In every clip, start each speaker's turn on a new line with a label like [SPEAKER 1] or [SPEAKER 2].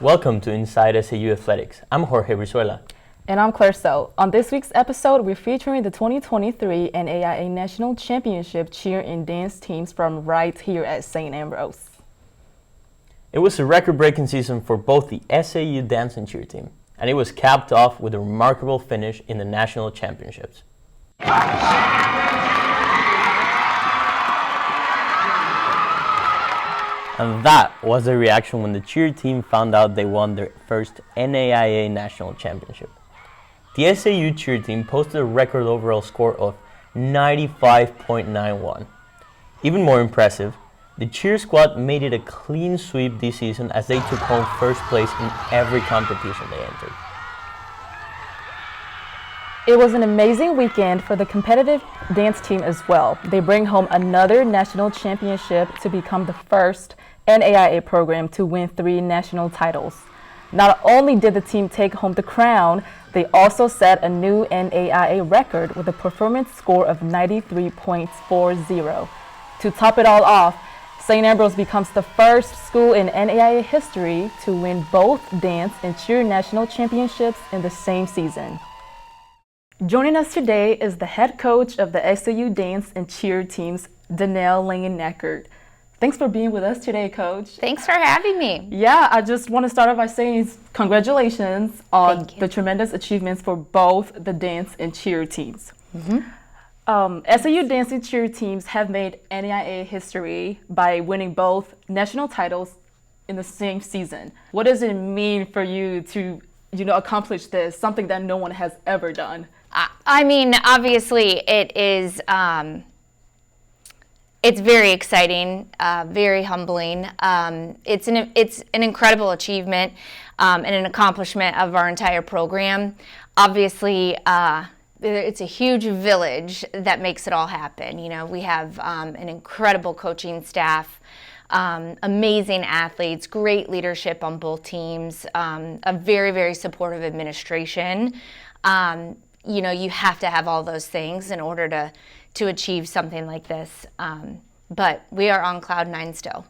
[SPEAKER 1] Welcome to Inside SAU Athletics. I'm Jorge Brizuela.
[SPEAKER 2] And I'm Kler. So, on this week's episode, we're featuring the 2023 NAIA National Championship Cheer and Dance teams from right here at St. Ambrose.
[SPEAKER 1] It was a record-breaking season for both the SAU Dance and Cheer team, and it was capped off with a remarkable finish in the national championships. And that was the reaction when the cheer team found out they won their first NAIA National Championship. The SAU cheer team posted a record overall score of 95.91. Even more impressive, the cheer squad made it a clean sweep this season as they took home first place in every competition they entered.
[SPEAKER 2] It was an amazing weekend for the competitive dance team as well. They bring home another national championship to become the first NAIA program to win 3 national titles. Not only did the team take home the crown, they also set a new NAIA record with a performance score of 93.40. To top it all off, St. Ambrose becomes the first school in NAIA history to win both dance and cheer national championships in the same season. Joining us today is the head coach of the SAU Dance and Cheer teams, Danelle Langeneckert. Thanks for being with us today, Coach.
[SPEAKER 3] Thanks for having me.
[SPEAKER 2] Yeah, I just want to start off by saying congratulations on the tremendous achievements for both the dance and cheer teams. SAU Dance and Cheer teams have made NAIA history by winning both national titles in the same season. What does it mean for you to, accomplish this, something that no one has ever done?
[SPEAKER 3] I mean, obviously, it is. It's very exciting, very humbling. It's an incredible achievement and an accomplishment of our entire program. Obviously, it's a huge village that makes it all happen. We have an incredible coaching staff, amazing athletes, great leadership on both teams, a very, very supportive administration. You have to have all those things in order to achieve something like this. But we are on cloud 9 still.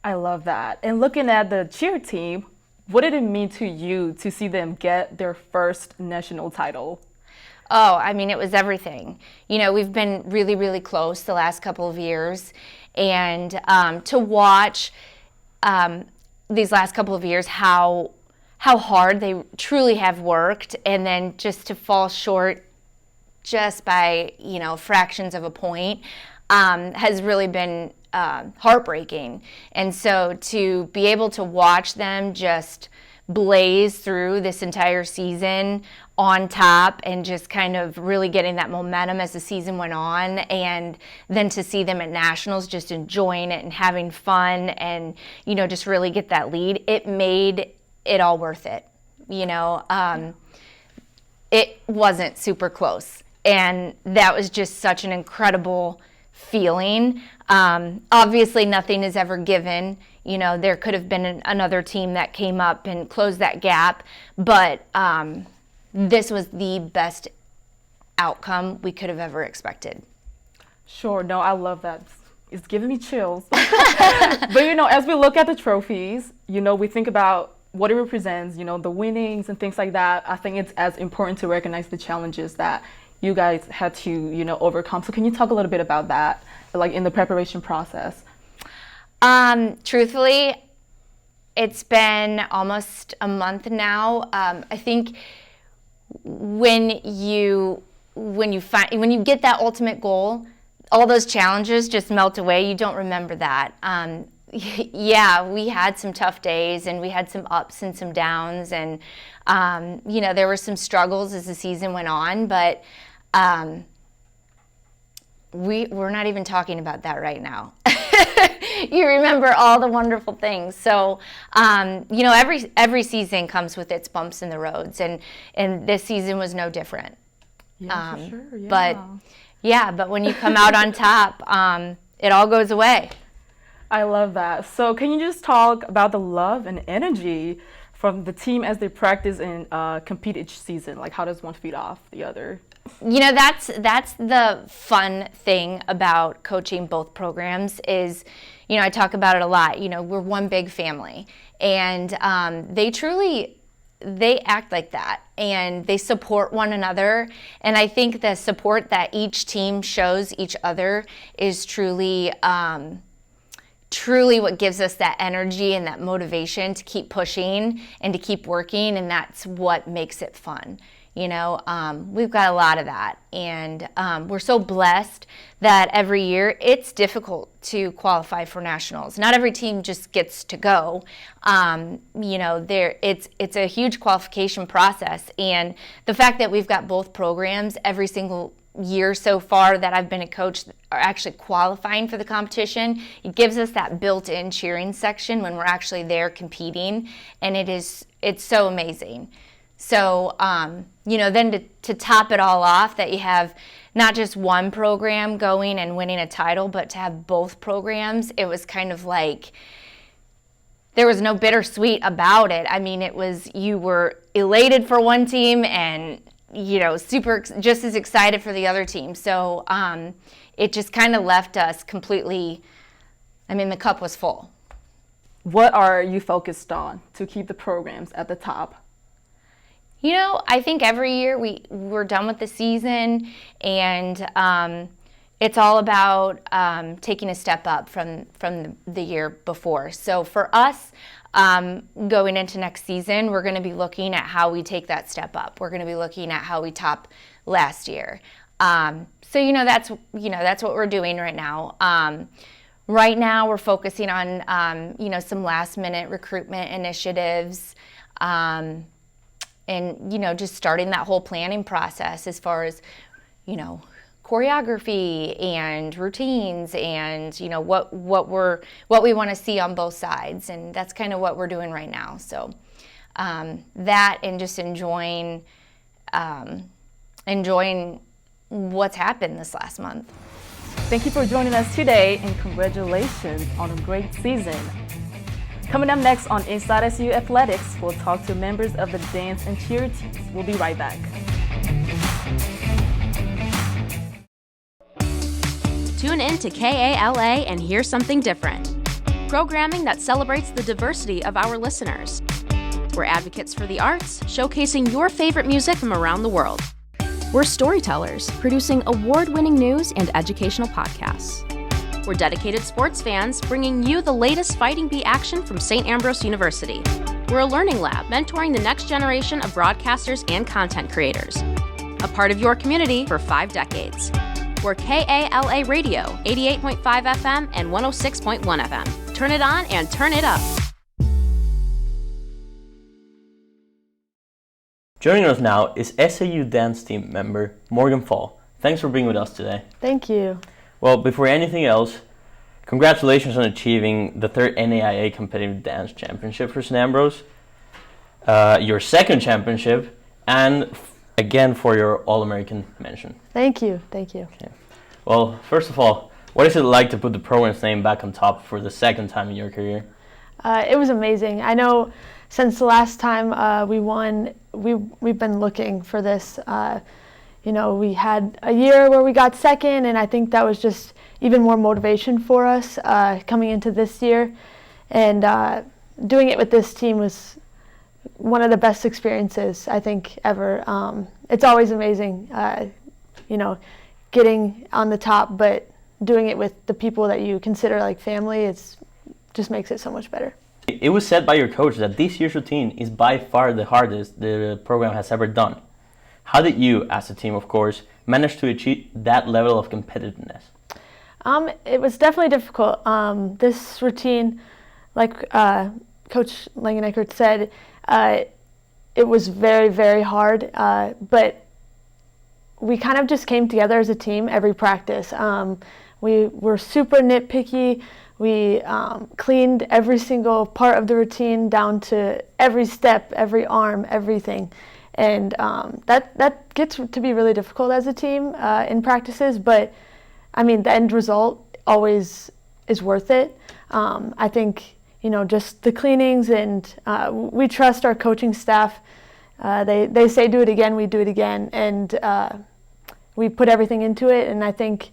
[SPEAKER 2] I love that. And looking at the cheer team, what did it mean to you to see them get their first national title?
[SPEAKER 3] Oh, I mean, it was everything. We've been really, really close the last couple of years. And to watch these last couple of years how hard they truly have worked, and then just to fall short just by, fractions of a point has really been heartbreaking. And so to be able to watch them just blaze through this entire season on top and just kind of really getting that momentum as the season went on, and then to see them at nationals just enjoying it and having fun and, just really get that lead, it made it all worth it. It wasn't super close. And that was just such an incredible feeling. Obviously, nothing is ever given. There could have been another team that came up and closed that gap. But this was the best outcome we could have ever expected.
[SPEAKER 2] Sure. No, I love that. It's giving me chills. But, as we look at the trophies, we think about what it represents, the winnings and things like that. I think it's as important to recognize the challenges that you guys had to, overcome. So can you talk a little bit about that, like in the preparation process?
[SPEAKER 3] Truthfully, it's been almost a month now. I think when you get that ultimate goal, all those challenges just melt away. You don't remember that. Yeah, we had some tough days and we had some ups and some downs, and there were some struggles as the season went on, but we're not even talking about that right now. You remember all the wonderful things. So every season comes with its bumps in the roads, and this season was no different.
[SPEAKER 2] Yeah, for sure. Yeah.
[SPEAKER 3] But when you come out on top, it all goes away.
[SPEAKER 2] I love that. So can you just talk about the love and energy from the team as they practice and compete each season? Like, how does one feed off the other?
[SPEAKER 3] That's the fun thing about coaching both programs is, I talk about it a lot. We're one big family, and they act like that, and they support one another. And I think the support that each team shows each other is truly what gives us that energy and that motivation to keep pushing and to keep working, and that's what makes it fun. We've got a lot of that, and we're so blessed that every year it's difficult to qualify for nationals. Not every team just gets to go. It's a huge qualification process, and the fact that we've got both programs every single year so far that I've been a coach are actually qualifying for the competition, it gives us that built-in cheering section when we're actually there competing, and it's so amazing. So, then to top it all off, that you have not just one program going and winning a title, but to have both programs, it was kind of like, there was no bittersweet about it. I mean, you were elated for one team and, super just as excited for the other team. So, it just kind of left us completely, the cup was full.
[SPEAKER 2] What are you focused on to keep the programs at the top?
[SPEAKER 3] I think every year we're done with the season, and it's all about taking a step up from the year before. So for us, going into next season, we're going to be looking at how we take that step up. We're going to be looking at how we top last year. So that's what we're doing right now. Right now, we're focusing on some last minute recruitment initiatives. And, just starting that whole planning process as far as, choreography and routines and, what we want to see on both sides. And that's kind of what we're doing right now. So that, and just enjoying what's happened this last month.
[SPEAKER 2] Thank you for joining us today, and congratulations on a great season. Coming up next on Inside SAU Athletics, we'll talk to members of the Dance and Cheer teams. We'll be right back.
[SPEAKER 4] Tune in to KALA and hear something different. Programming that celebrates the diversity of our listeners. We're advocates for the arts, showcasing your favorite music from around the world. We're storytellers, producing award-winning news and educational podcasts. We're dedicated sports fans, bringing you the latest Fighting Bee action from St. Ambrose University. We're a learning lab, mentoring the next generation of broadcasters and content creators. A part of your community for 5 decades. We're KALA Radio, 88.5 FM and 106.1 FM. Turn it on and turn it up.
[SPEAKER 1] Joining us now is SAU Dance team member Morgan Pfohl. Thanks for being with us today.
[SPEAKER 5] Thank you.
[SPEAKER 1] Well, before anything else, congratulations on achieving the 3rd NAIA Competitive Dance Championship for St. Ambrose, your 2nd championship, and again for your All-American mention.
[SPEAKER 5] Thank you. Okay.
[SPEAKER 1] Well, first of all, what is it like to put the program's name back on top for the 2nd time in your career?
[SPEAKER 5] It was amazing. I know since the last time we won, we've been looking for this. We had a year where we got 2nd, and I think that was just even more motivation for us coming into this year. And doing it with this team was one of the best experiences I think ever. It's always amazing, getting on the top, but doing it with the people that you consider like family, just makes it so much better.
[SPEAKER 1] It was said by your coach that this year's routine is by far the hardest the program has ever done. How did you, as a team of course, manage to achieve that level of competitiveness?
[SPEAKER 5] It was definitely difficult. This routine, like Coach Langeneckert said, it was very, very hard, but we kind of just came together as a team every practice. We were super nitpicky. We cleaned every single part of the routine down to every step, every arm, everything. And that gets to be really difficult as a team in practices, but the end result always is worth it. I think, just the cleanings, and we trust our coaching staff. They say do it again, we do it again. And we put everything into it, and I think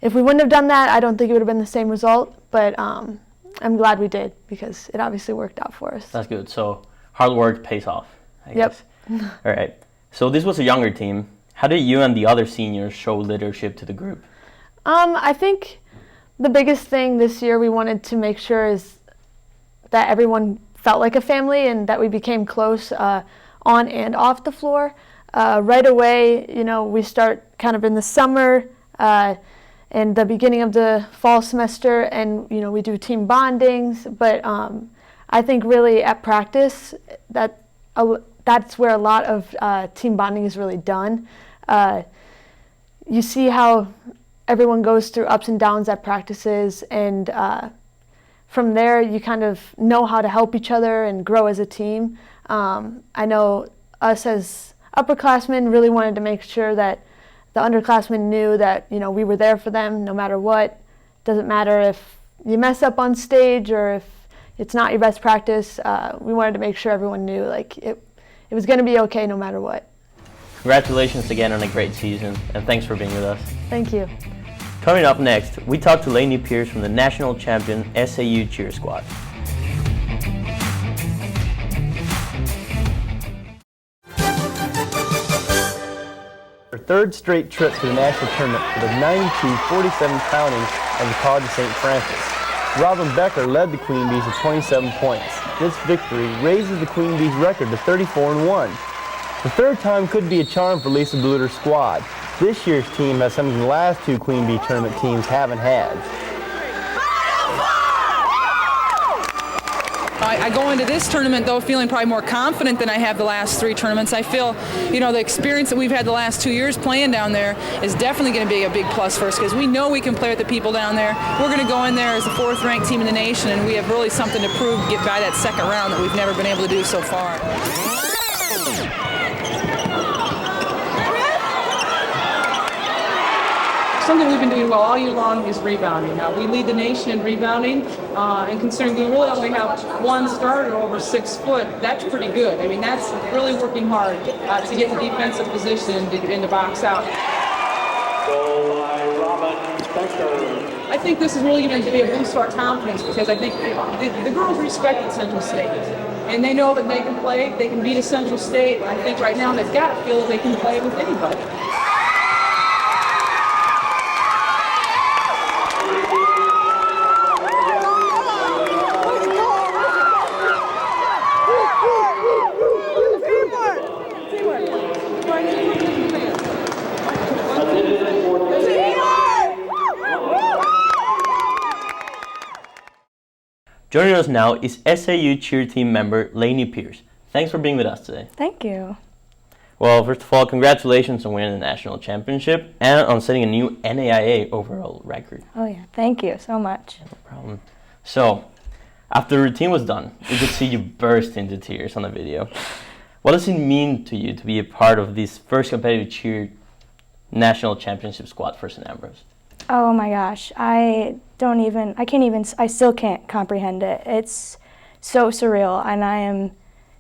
[SPEAKER 5] if we wouldn't have done that, I don't think it would have been the same result, but I'm glad we did because it obviously worked out for us.
[SPEAKER 1] That's good. So hard work pays off, I guess.
[SPEAKER 5] Yep.
[SPEAKER 1] All right. So this was a younger team. How did you and the other seniors show leadership to the group?
[SPEAKER 5] I think the biggest thing this year we wanted to make sure is that everyone felt like a family and that we became close on and off the floor. Right away, we start kind of in the summer and the beginning of the fall semester, and we do team bondings. But I think really at practice, that's where a lot of team bonding is really done. You see how everyone goes through ups and downs at practices, and from there you kind of know how to help each other and grow as a team. I know us as upperclassmen really wanted to make sure that the underclassmen knew that we were there for them no matter what. Doesn't matter if you mess up on stage or if it's not your best practice. We wanted to make sure everyone knew it was going to be okay no matter what.
[SPEAKER 1] Congratulations again on a great season, and thanks for being with us.
[SPEAKER 5] Thank you.
[SPEAKER 1] Coming up next, we talk to Lainy Pierce from the national champion SAU Cheer squad.
[SPEAKER 6] Her third straight trip to the national tournament for the 92-47 crowning of the College of St. Francis. Robin Becker led the Queen Bees with 27 points. This victory raises the Queen Bees record to 34-1. The third time could be a charm for Lisa Bluter's squad. This year's team has something the last two Queen Bee tournament teams haven't had.
[SPEAKER 7] I go into this tournament, though, feeling probably more confident than I have the last three tournaments. I feel, the experience that we've had the last 2 years playing down there is definitely going to be a big plus for us because we know we can play with the people down there. We're going to go in there as the fourth-ranked team in the nation, and we have really something to prove to get by that second round that we've never been able to do so far. Something we've been doing well all year long is rebounding. Now, we lead the nation in rebounding, and considering we really only have one starter over 6 foot, that's pretty good. I mean, that's really working hard to get the defensive position and to box out. I think this is really going to be a boost to our confidence because I think the girls respected Central State. And they know that they can play, they can beat a Central State. I think right now they've got to feel that they can play with anybody.
[SPEAKER 1] Joining us now is SAU Cheer team member Lainy Pierce. Thanks for being with us today.
[SPEAKER 8] Thank you.
[SPEAKER 1] Well, first of all, congratulations on winning the national championship and on setting a new NAIA overall record.
[SPEAKER 8] Oh yeah, thank you so much.
[SPEAKER 1] No problem. So, after the routine was done, we could see you burst into tears on the video. What does it mean to you to be a part of this first competitive cheer national championship squad for St. Ambrose?
[SPEAKER 8] Oh my gosh, I still can't comprehend it. It's so surreal, and I am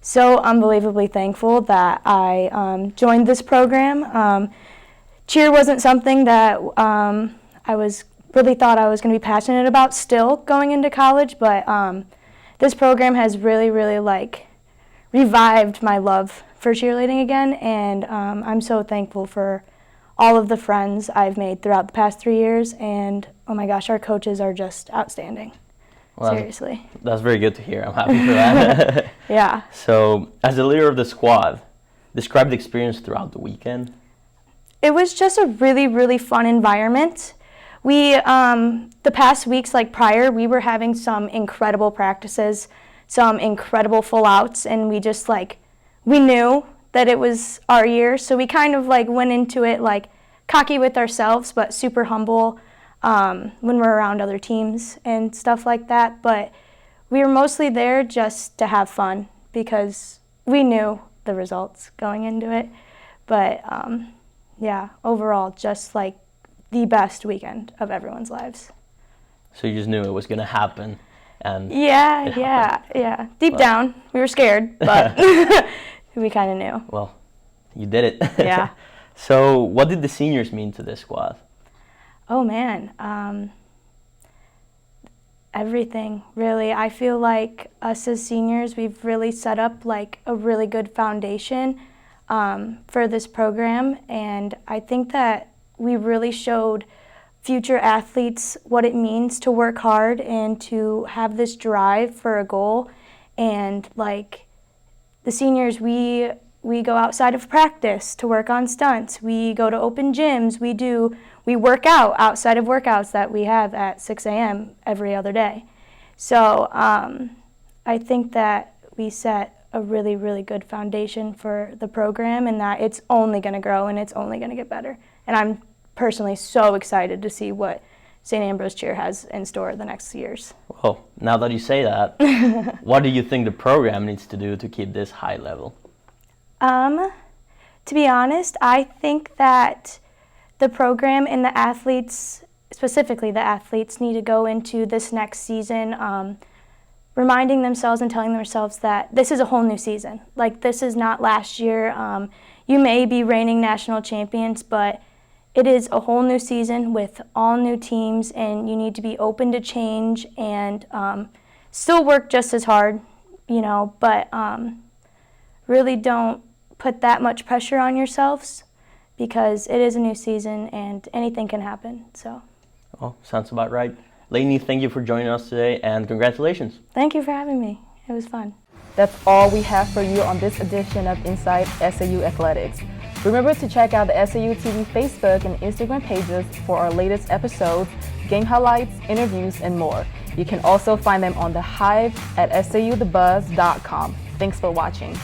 [SPEAKER 8] so unbelievably thankful that I joined this program. Cheer wasn't something that I was really thought I was going to be passionate about still going into college, but this program has really revived my love for cheerleading again, and I'm so thankful for all of the friends I've made throughout the past 3 years, and oh my gosh, our coaches are just outstanding. Well, seriously.
[SPEAKER 1] That's very good to hear. I'm happy for that.
[SPEAKER 8] Yeah.
[SPEAKER 1] So, as the leader of the squad, describe the experience throughout the weekend.
[SPEAKER 8] It was just a really fun environment. We, the past weeks prior, we were having some incredible practices, some incredible full outs, and we just we knew that it was our year, so we kind of went into it cocky with ourselves, but super humble when we're around other teams and stuff like that. But we were mostly there just to have fun because we knew the results going into it. But yeah, overall, just the best weekend of everyone's lives.
[SPEAKER 1] So you just knew it was gonna happen, and
[SPEAKER 8] yeah. Deep down, we were scared, but we kind of knew.
[SPEAKER 1] Well, you did it.
[SPEAKER 8] Yeah.
[SPEAKER 1] So what did the seniors mean to this squad?
[SPEAKER 8] Oh man, everything really. I feel like us as seniors, we've really set up like a really good foundation for this program, and I think that we really showed future athletes what it means to work hard and to have this drive for a goal. And like the seniors, we go outside of practice to work on stunts. We go to open gyms. We work out outside of workouts that we have at 6 a.m. every other day. So I think that we set a really, really good foundation for the program, and that it's only going to grow and it's only going to get better. And I'm personally so excited to see what St. Ambrose Cheer has in store the next years.
[SPEAKER 1] Well, now that you say that, what do you think the program needs to do to keep this high level?
[SPEAKER 8] To be honest, I think that the program and the athletes, specifically the athletes, need to go into this next season reminding themselves and telling themselves that this is a whole new season. Like, this is not last year. You may be reigning national champions, but it is a whole new season with all new teams, and you need to be open to change and still work just as hard, but really don't put that much pressure on yourselves, because it is a new season and anything can happen. So.
[SPEAKER 1] Well, sounds about right. Lainy, thank you for joining us today, and congratulations.
[SPEAKER 8] Thank you for having me. It was fun.
[SPEAKER 2] That's all we have for you on this edition of Inside SAU Athletics. Remember to check out the SAUtv Facebook and Instagram pages for our latest episodes, game highlights, interviews, and more. You can also find them on the Hive at SAUthebuzz.com. Thanks for watching.